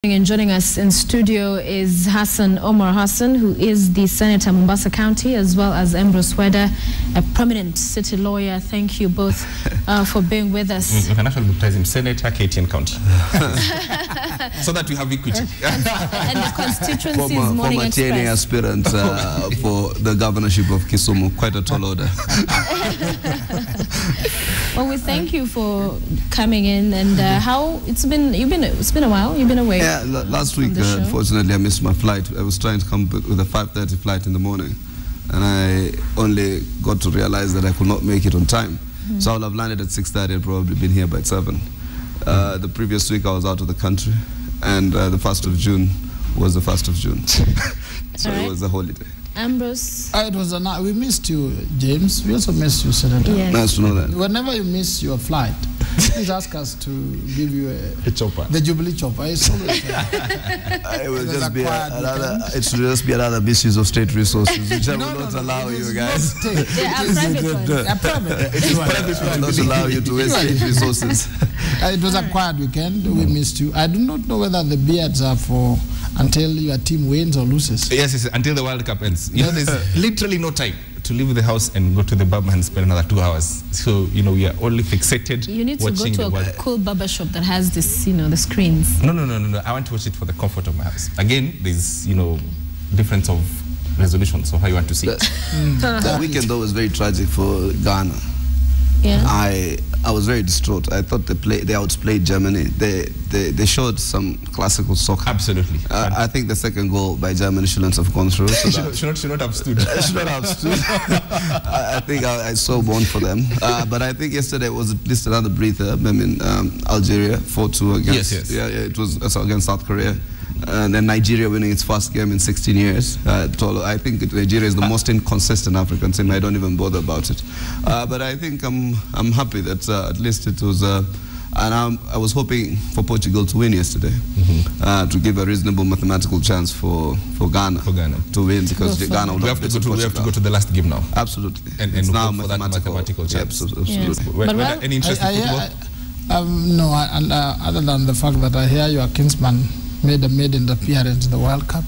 And joining us in studio is Hassan Omar Hassan, who is the Senator Mombasa County, as well as Ambrose Weda, a prominent city lawyer. Thank you both for being with us. You can actually baptize him Senator KTN County. So that we have equity. And the constituency's Morning Express. Former TNA aspirant for the governorship of Kisumu, quite a tall order. Well, we thank you for coming in, and how it's been a while. You've been away. Yeah, last week, unfortunately, I missed my flight. I was trying to come with a 5:30 flight in the morning, and I only got to realize that I could not make it on time. So I would have landed at 6:30 and probably been here by 7. The previous week I was out of the country, and the 1st of June was the 1st of June. So it was a holiday. Ambrose? It was we missed you, James. We also missed you, Senator. Yes. Nice to know that. Whenever you miss your flight, please ask us to give you a chopper. The Jubilee chopper. It's always it will just be it should just be another misuse of state resources, which I will not allow you guys. They are private ones. They are private. It is private. I will not allow you to waste state resources. It was a quiet weekend. We missed you. I do not know whether the beards are for until your team wins or loses. Yes, until the World Cup ends. You know, there's literally no time to leave the house and go to the barber and spend another 2 hours. So, you know, we are only fixated. You need to go to a cool barber shop that has this, you know, the screens. No. I want to watch it for the comfort of my house. Again, there's, you know, difference of resolution. So how you want to see it? The weekend, though, was very tragic for Ghana. Yeah. I was very distraught. I thought they outplayed Germany. They showed some classical soccer. Absolutely. I think the second goal by Germany shouldn't have gone through. So should not have stood. Should not have stood. I think I saw one for them. But I think yesterday was at least another breather. I mean, Algeria 4-2 against. Yes. Yeah, it was against South Korea. And then Nigeria winning its first game in 16 years. I think Nigeria is the most inconsistent African team. I don't even bother about it. But I think I'm happy that at least it was. And I was hoping for Portugal to win yesterday, to give a reasonable mathematical chance for Ghana to win, because Ghana will have to go to the last game now. Absolutely. And it's now for that mathematical chance. Absolutely. Yes. Any interest in football? No, and other than the fact that I hear your kinsman made a maiden appearance in the World Cup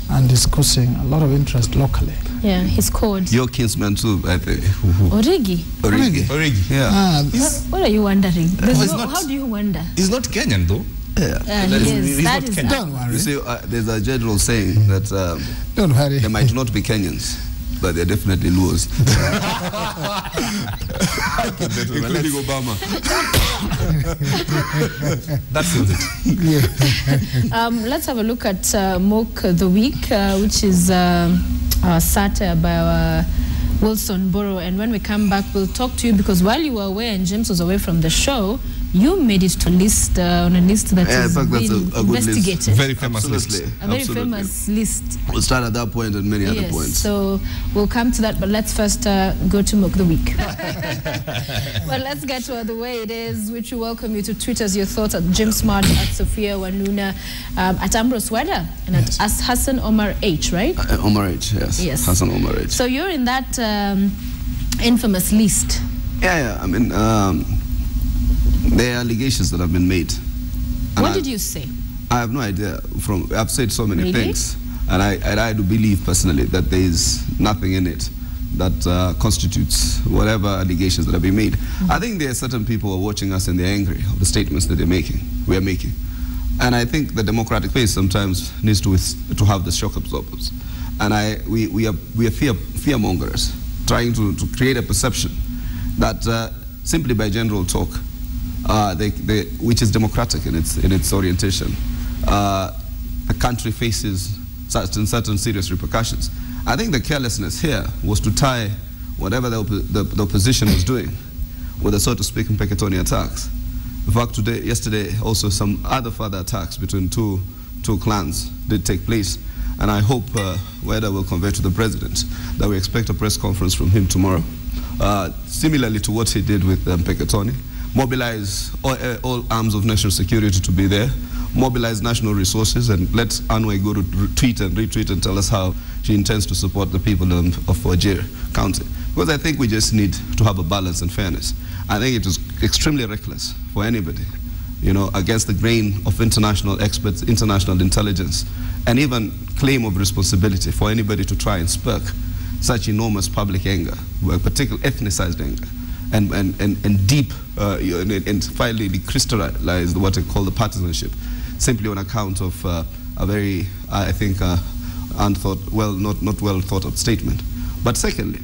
and is causing a lot of interest locally. Yeah, he's called. Your kinsman too, I think. Origi. Yeah. What are you wondering? How do you wonder? He's not Kenyan though. Yeah. He's not Kenyan. Don't worry. You see, there's a general saying that don't worry. They might not be Kenyans, but they're definitely Luos. Including Obama. That seals it. Let's have a look at Mock the Week, which is satire by Wilson Borough. And when we come back, we'll talk to you, because while you were away and James was away from the show, you made it to list on a list that is being investigated. Very famous list. A very famous list. We'll start at that point and many other points. So we'll come to that, but let's first go to Mock the Week. Well, let's get to the way it is, which we welcome you to tweet us your thoughts at Jim Smart, at Sophia Wanuna, at Ambrose Weda, and at Hassan Omar H, right? Omar H, yes. Hassan Omar H. So you're in that infamous list. Yeah. I mean, there are allegations that have been made. What did you say? I have no idea. I've said so many things, and I do believe personally that there is nothing in it that constitutes whatever allegations that have been made. I think there are certain people who are watching us and they're angry of the statements that we are making. And I think the democratic space sometimes needs to have the shock absorbers. And we are fearmongers, trying to create a perception that simply by general talk, which is democratic in its orientation, the country faces certain serious repercussions. I think the carelessness here was to tie whatever the opposition was doing with the, so to speak, Mpeketoni attacks. In fact, yesterday, also some other further attacks between two clans did take place. And I hope Weda will convey to the president that we expect a press conference from him tomorrow. Similarly to what he did with Mpeketoni, mobilize all arms of national security to be there, mobilize national resources, and let Anwe go to tweet and retweet and tell us how she intends to support the people of Wajir County. Because I think we just need to have a balance and fairness. I think it is extremely reckless for anybody you know, against the grain of international experts, international intelligence, and even claim of responsibility for anybody to try and spark such enormous public anger, particularly ethnicized anger, and deep, and finally crystallized what they call the partisanship, simply on account of a very, I think, unthought, not well thought out statement. But secondly,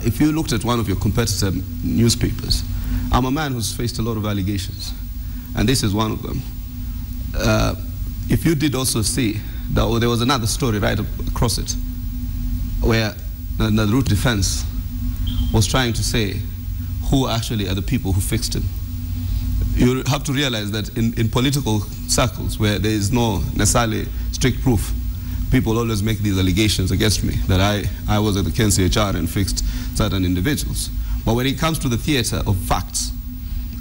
if you looked at one of your competitor newspapers, I'm a man who's faced a lot of allegations, and this is one of them. If you did also see that there was another story right across it, where the root defense was trying to say who actually are the people who fixed him. You have to realize that in political circles where there is no necessarily strict proof, people always make these allegations against me that I was at the KNCHR and fixed certain individuals. But when it comes to the theater of facts,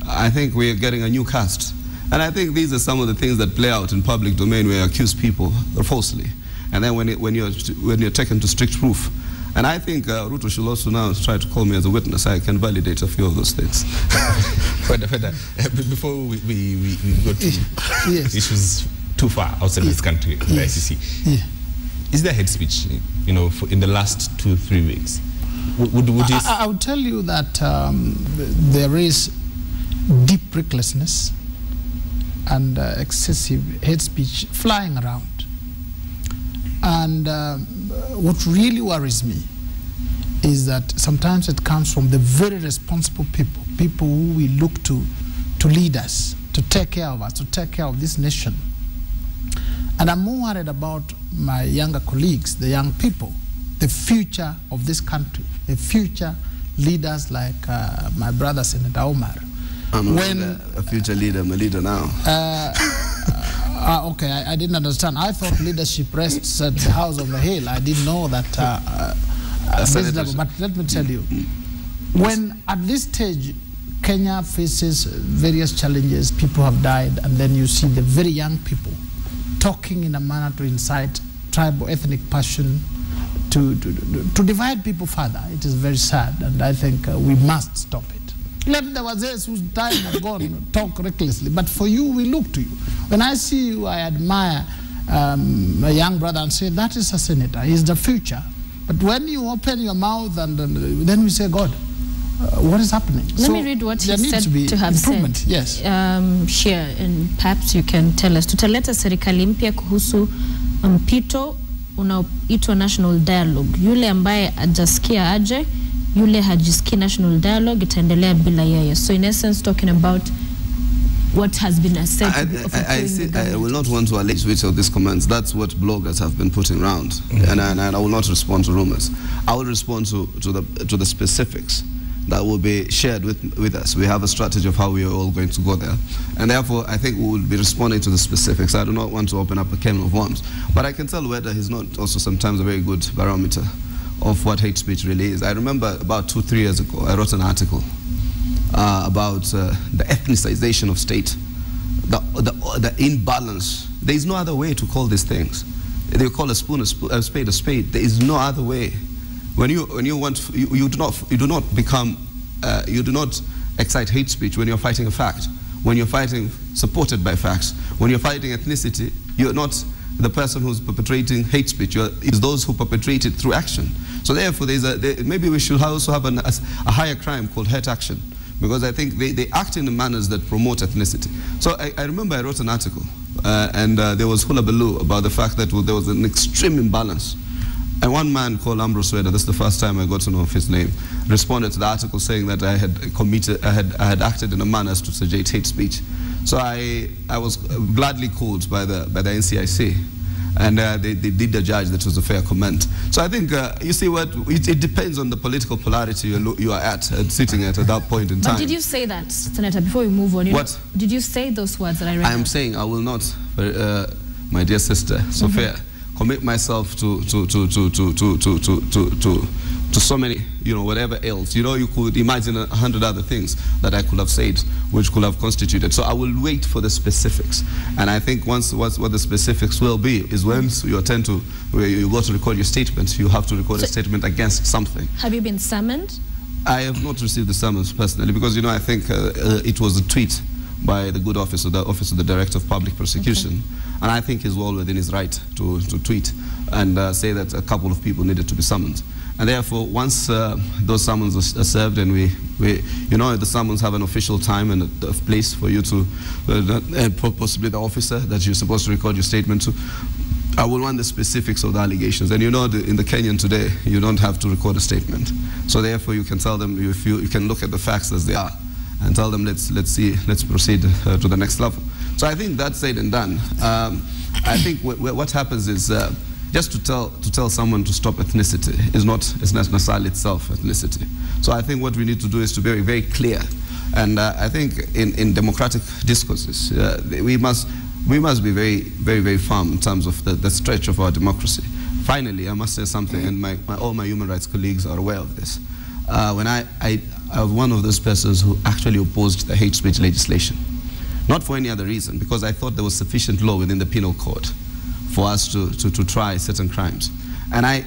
I think we are getting a new cast. And I think these are some of the things that play out in public domain where you accuse people falsely. And then when you're taken to strict proof. And I think Ruto should also now try to call me as a witness. I can validate a few of those things. Before we go to issues too far outside this country, the ICC, is there hate speech, you know, in the last 2-3 weeks? Would you I would tell you that there is deep recklessness and excessive hate speech flying around. And what really worries me is that sometimes it comes from the very responsible people who we look to lead us, to take care of us, to take care of this nation. And I'm more worried about my younger colleagues, the young people, the future of this country, the future leaders like my brother Senator Omar. I'm a future leader, I'm a leader now. Okay, I didn't understand. I thought leadership rests at the House on the Hill. I didn't know that. But let me tell you, when at this stage Kenya faces various challenges, people have died, and then you see the very young people talking in a manner to incite tribal ethnic passion, to divide people further, it is very sad, and I think we must stop it. Let the wazes whose time has gone talk recklessly, but for you, we look to you. When I see you, I admire my young brother and say, that is a senator, he's the future. But when you open your mouth and then we say, God, what is happening? Let me read what he said to have said. Yes. Here, and perhaps you can tell us. Tutaleta serikali mpya kuhusu mpito unaoitwa national dialogue. Yule ambaye ajasikia aje, yule hajiski national dialogue itaendelea bila yeye. So in essence, talking about what has been said. I will not want to allege which of these comments. That's what bloggers have been putting around, and I will not respond to rumors. I will respond to the specifics that will be shared with us. We have a strategy of how we are all going to go there, and therefore I think we will be responding to the specifics. I do not want to open up a can of worms, but I can tell Weda he's not also sometimes a very good barometer of what hate speech really is. I remember about 2-3 years ago, I wrote an article about the ethnicization of state, the imbalance. There is no other way to call these things. They call a spoon a spade a spade. There is no other way. When you do not excite hate speech when you're fighting a fact. When you're fighting supported by facts. When you're fighting ethnicity, you're not the person who's perpetrating hate speech. It's those who perpetrate it through action. So therefore, maybe we should also have a higher crime called hate action, because I think they act in manners that promote ethnicity. So I remember I wrote an article, and there was hullabaloo about the fact that there was an extreme imbalance. And one man called Ambrose Weda, this is the first time I got to know his name, responded to the article saying that I had acted in a manner to suggest hate speech. So I was gladly called by the NCIC, and they did the judge that was a fair comment. So I think, you see what, it depends on the political polarity you are at sitting at that point in time. But did you say that, Senator, before we move on? What? Did you say those words that I read? I am saying I will not, my dear sister, Sophia, commit myself to so many, whatever else. You could imagine 100 other things that I could have said, which could have constituted. So I will wait for the specifics. And I think what the specifics will be is when you where you go to record your statement, you have to record a statement against something. Have you been summoned? I have not received the summons personally, because, I think it was a tweet by the good office of the Director of Public Prosecution. And I think he's well within his right to tweet and say that a couple of people needed to be summoned. And therefore, once those summons are served, and the summons have an official time and a place for you to, possibly the officer that you're supposed to record your statement to, I will want the specifics of the allegations. And in the Kenyan today, you don't have to record a statement. So therefore, you can tell them, you can look at the facts as they are and tell them, let's proceed to the next level. So I think that's said and done. I think what happens is just to tell someone to stop ethnicity is not necessarily itself ethnicity. So I think what we need to do is to be very, very clear. And I think in democratic discourses, we must be very, very, very firm in terms of the stretch of our democracy. Finally, I must say something, and all my human rights colleagues are aware of this. When I was one of those persons who actually opposed the hate speech legislation. Not for any other reason, because I thought there was sufficient law within the penal code for us to try certain crimes. And I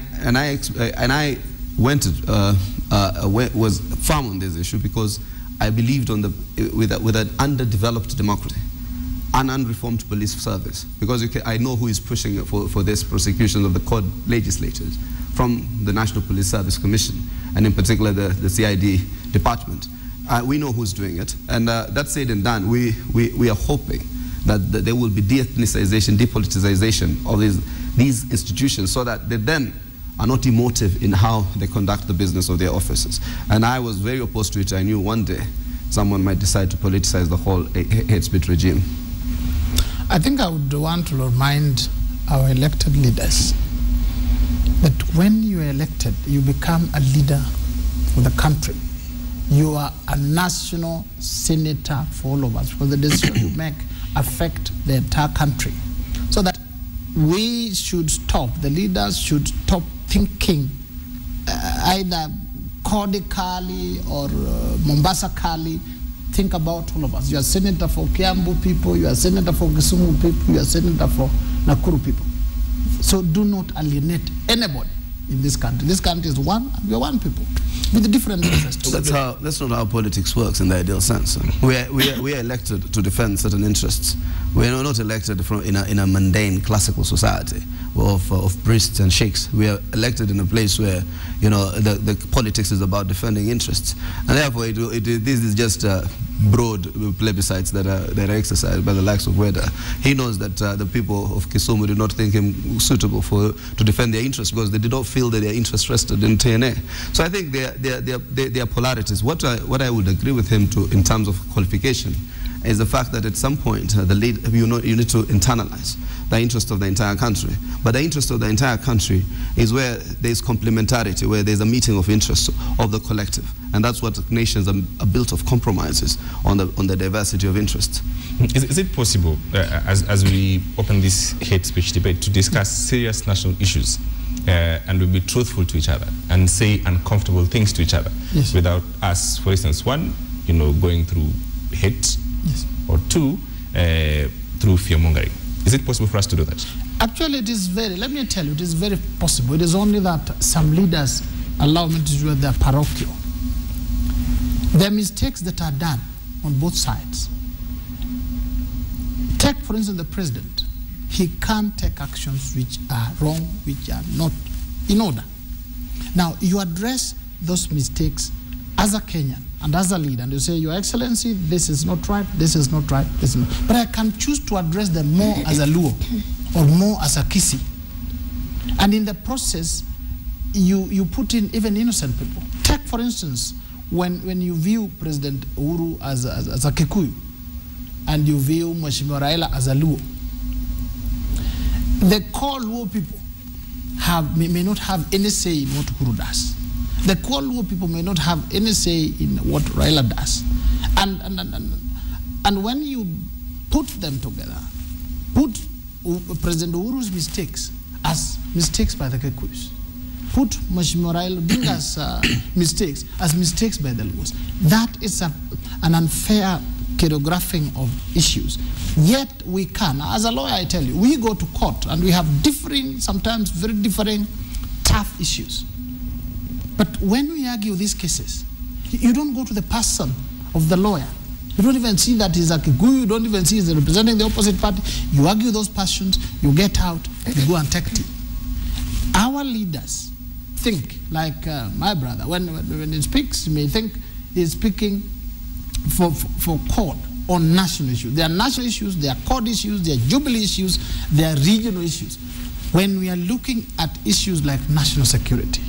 was firm on this issue because I believed with an underdeveloped democracy, an unreformed police service, because I know who is pushing for this prosecution of the court legislators from the National Police Service Commission, and in particular the CID department. We know who's doing it, and that said and done, we are hoping that there will be de-ethnicization, depoliticization of these institutions, so that they then are not emotive in how they conduct the business of their offices. And I was very opposed to it. I knew one day someone might decide to politicize the whole hate speech regime. I think I would want to remind our elected leaders that when you are elected, you become a leader for the country. You are a national senator for all of us, because the decisions you make affect the entire country. So that we should stop, the leaders should stop thinking either Kodikali or Mombasa-Kali. Think about all of us. You are senator for Kiambu people, you are senator for Kisumu people, you are senator for Nakuru people. So do not alienate anybody in this country. This country is one, and we are one people with different interests. That's not how politics works in the ideal sense. We are elected to defend certain interests. We are not elected in a mundane classical society of priests and sheikhs. We are elected in a place where the politics is about defending interests, and therefore this is just broad plebiscites that are exercised by the likes of Weda. He knows that the people of Kisumu did not think him suitable to defend their interests, because they did not feel that their interests rested in TNA. So I think there are polarities. What I would agree with him in terms of qualification is the fact that at some point you need to internalize the interest of the entire country. But the interest of the entire country is where there's complementarity, where there's a meeting of interests of the collective. And that's what nations are built of, compromises on the diversity of interests. Is it possible, as we open this hate speech debate, to discuss serious national issues and we'll be truthful to each other and say uncomfortable things to each other, yes, without us, for instance, one, going through hate, yes, or two, through fear-mongering? Is it possible for us to do that? Actually, let me tell you, it is very possible. It is only that some leaders allow me to do their parochial. There are mistakes that are done on both sides. Take, for instance, the president. He can't take actions which are wrong, which are not in order. Now, you address those mistakes as a Kenyan and as a leader, and you say, Your Excellency, this is not right, this is not right, this is not. But I can choose to address them more as a Luo or more as a Kisi. And in the process, you put in even innocent people. Take, for instance, when you view President Uhuru as a Kikuyu, and you view Mheshimiwa Raila as a Luo, the core Luo people may not have any say in what Uhuru does. The core Luo people may not have any say in what Raila does. And when you put them together, put President Uhuru's mistakes as mistakes by the Kikuyus, put Mheshimiwa Raila Odinga's mistakes as mistakes by the Luos, that is an unfair choreographing of issues. Yet we can, as a lawyer I tell you, we go to court and we have differing, sometimes very differing, tough issues. But when we argue these cases, you don't go to the person of the lawyer. You don't even see that he's a Kikuyu, you don't even see he's representing the opposite party. You argue those passions, you get out, you go and take tea. Our leaders think, like my brother, when he speaks, you may think he's speaking for court on national issues. There are national issues, there are court issues, there are jubilee issues, there are regional issues. When we are looking at issues like national security,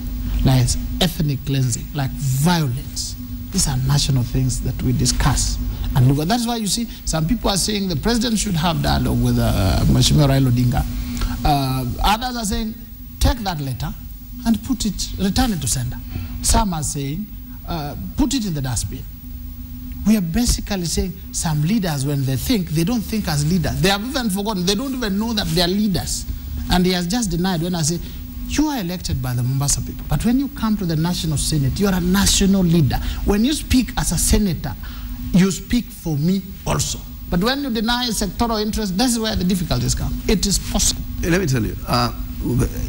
like ethnic cleansing, like violence, these are national things that we discuss. And look, that's why you see some people are saying the president should have dialogue with Mheshimiwa Raila Odinga. Others are saying take that letter and return it to sender. Some are saying put it in the dustbin. We are basically saying some leaders, when they think, they don't think as leaders. They have even forgotten, they don't even know that they are leaders. And he has just denied when I say, you are elected by the Mombasa people, but when you come to the National Senate, you are a national leader. When you speak as a senator, you speak for me also. But when you deny sectoral interest, that's where the difficulties come. It is possible. Let me tell you,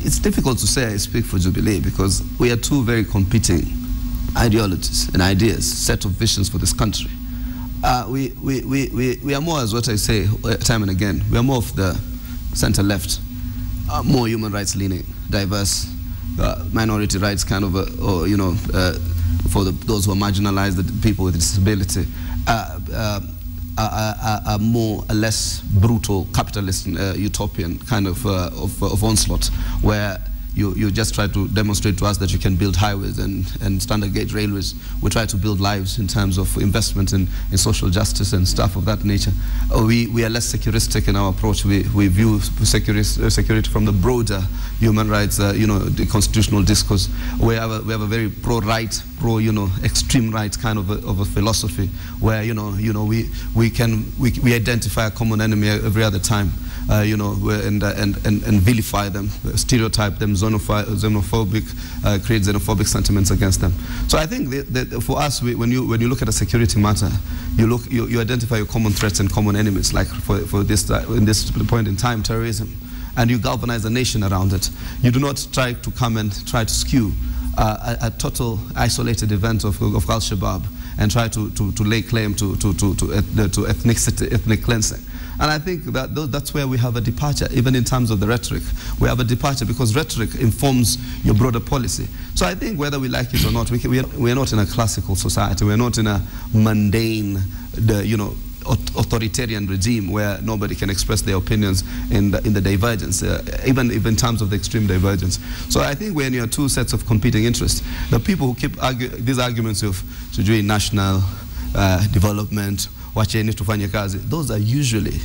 it's difficult to say I speak for Jubilee because we are two very competing ideologies and ideas, set of visions for this country. We are more, as what I say time and again, we are more of the center-left, more human rights leaning, diverse, minority rights kind of, for those who are marginalized, the people with disability, a more or less brutal capitalist utopian kind of onslaught where you just try to demonstrate to us that you can build highways and standard gauge railways. We try to build lives in terms of investment in social justice and stuff of that nature. We are less securistic in our approach. We view security from the broader human rights, the constitutional discourse. We have a very pro-right, extreme right kind of a philosophy where we identify a common enemy every other time. And vilify them, stereotype them, xenophobic, create xenophobic sentiments against them. So I think that for us, when you look at a security matter, you identify your common threats and common enemies. Like for this in this point in time, terrorism, and you galvanize the nation around it. You do not try to come and try to skew a total isolated event of Al-Shabaab and try to lay claim to ethnicity, ethnic cleansing. And I think that that's where we have a departure, even in terms of the rhetoric. We have a departure because rhetoric informs your broader policy. So I think whether we like it or not, we are not in a classical society. We are not in a mundane, authoritarian regime where nobody can express their opinions in the divergence, even in terms of the extreme divergence. So I think when you have two sets of competing interests, the people who keep these arguments of national development, those are usually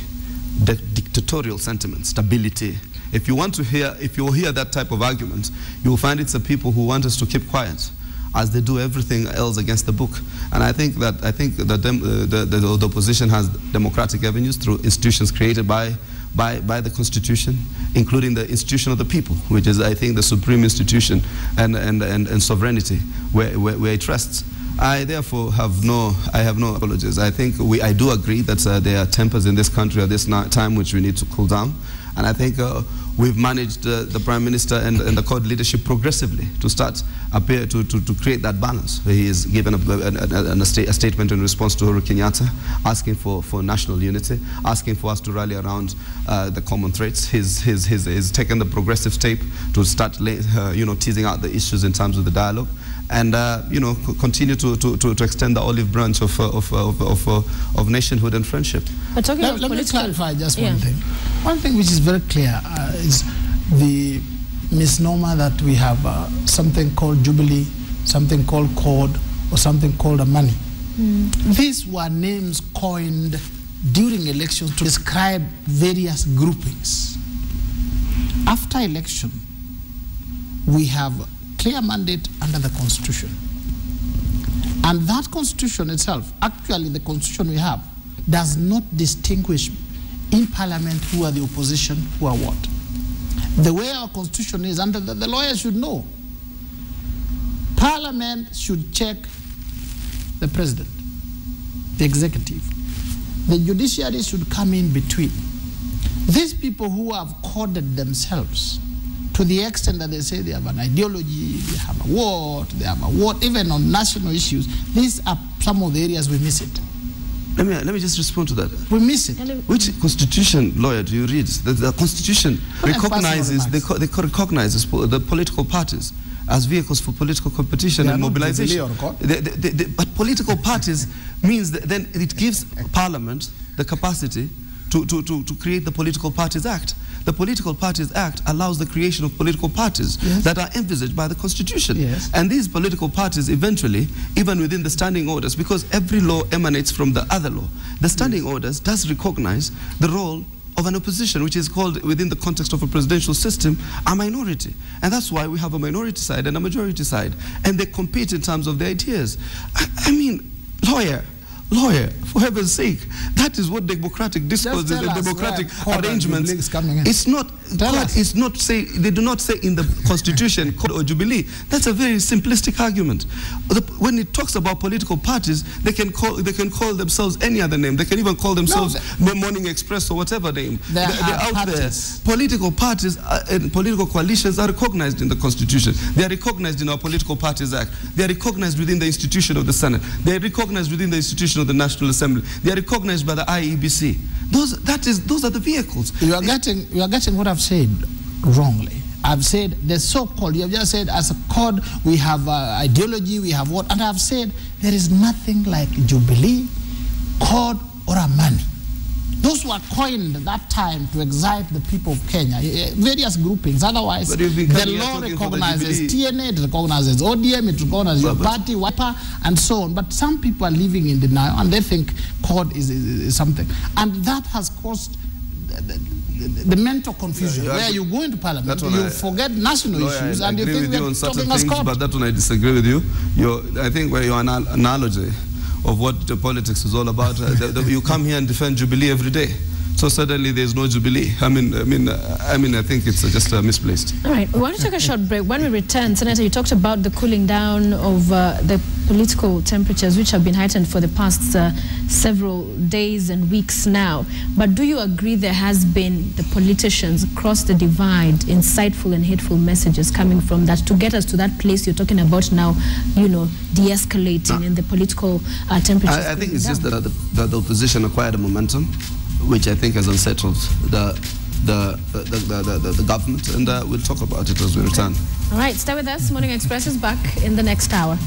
the dictatorial sentiments, stability. If you hear that type of argument, you will find it's the people who want us to keep quiet, as they do everything else against the book. And I think that the opposition has democratic avenues through institutions created by the Constitution, including the institution of the people, which is, I think, the supreme institution and sovereignty where it rests. I therefore have no apologies. I think I do agree that there are tempers in this country at this time which we need to cool down. And I think we've managed the Prime Minister and the court leadership progressively to to create that balance. He has given a statement in response to Uhuru Kenyatta, asking for national unity, asking for us to rally around the common threats. He's taken the progressive step to start teasing out the issues in terms of the dialogue. And continue to extend the olive branch of nationhood and friendship. But talking let me clarify just one thing. One thing which is very clear is the misnomer that we have something called Jubilee, something called CORD, or something called a money. These were names coined during elections to describe various groupings. After election, we have clear mandate under the Constitution. And that Constitution itself, actually the Constitution we have, does not distinguish in Parliament who are the opposition, who are what. The way our Constitution is, and the lawyers should know, Parliament should check the President, the executive. The judiciary should come in between. These people who have coded themselves to the extent that they say they have an ideology, they have a what, even on national issues, these are some of the areas we miss it. Let me just respond to that. We miss it. Which constitution, lawyer, do you read? The constitution recognizes the political parties as vehicles for political competition and mobilization. But political parties means that then it gives Parliament the capacity to create the Political Parties Act. The Political Parties Act allows the creation of political parties that are envisaged by the Constitution. And these political parties eventually, even within the standing orders, because every law emanates from the other law, the standing orders does recognize the role of an opposition, which is called, within the context of a presidential system, a minority. And that's why we have a minority side and a majority side. And they compete in terms of their ideas. I mean, lawyer, for heaven's sake, that is what democratic discourse is, the democratic arrangements. It's not, it's not say, they do not say in the Constitution, Code or Jubilee. That's a very simplistic argument. When it talks about political parties, they can call themselves any other name. They can even call themselves Morning Express or whatever name. They're out parties. There. Political parties and political coalitions are recognized in the Constitution. They are recognized in our Political Parties Act. They are recognized within the institution of the Senate. They are recognized within the institution of the National Assembly. They are recognized by the IEBC. Those are the vehicles. You are getting what I've said wrongly. I've said the so-called, you have just said as a code we have ideology, we have what, and I've said there is nothing like Jubilee, code, or a money. Those were coined at that time to excite the people of Kenya, various groupings. Otherwise, the law recognizes TNA, it recognizes ODM, it recognizes your party, WAPA, and so on. But some people are living in denial, and they think code is something. And that has caused the mental confusion, where you go into Parliament, you forget national issues, and you think we're talking as code. But that one I disagree with you. I think where your analogy of what the politics is all about. You come here and defend Jubilee every day. So suddenly there's no Jubilee. I think it's just misplaced. All right, we want to take a short break. When we return, Senator, you talked about the cooling down of the political temperatures, which have been heightened for the past several days and weeks now. But do you agree there has been the politicians across the divide, insightful and hateful messages coming from that to get us to that place you're talking about now, you know, de-escalating in the political temperatures? I think it's just that the opposition acquired a momentum, which I think has unsettled the government, and we'll talk about it as we return. All right, stay with us. Morning Express is back in the next hour.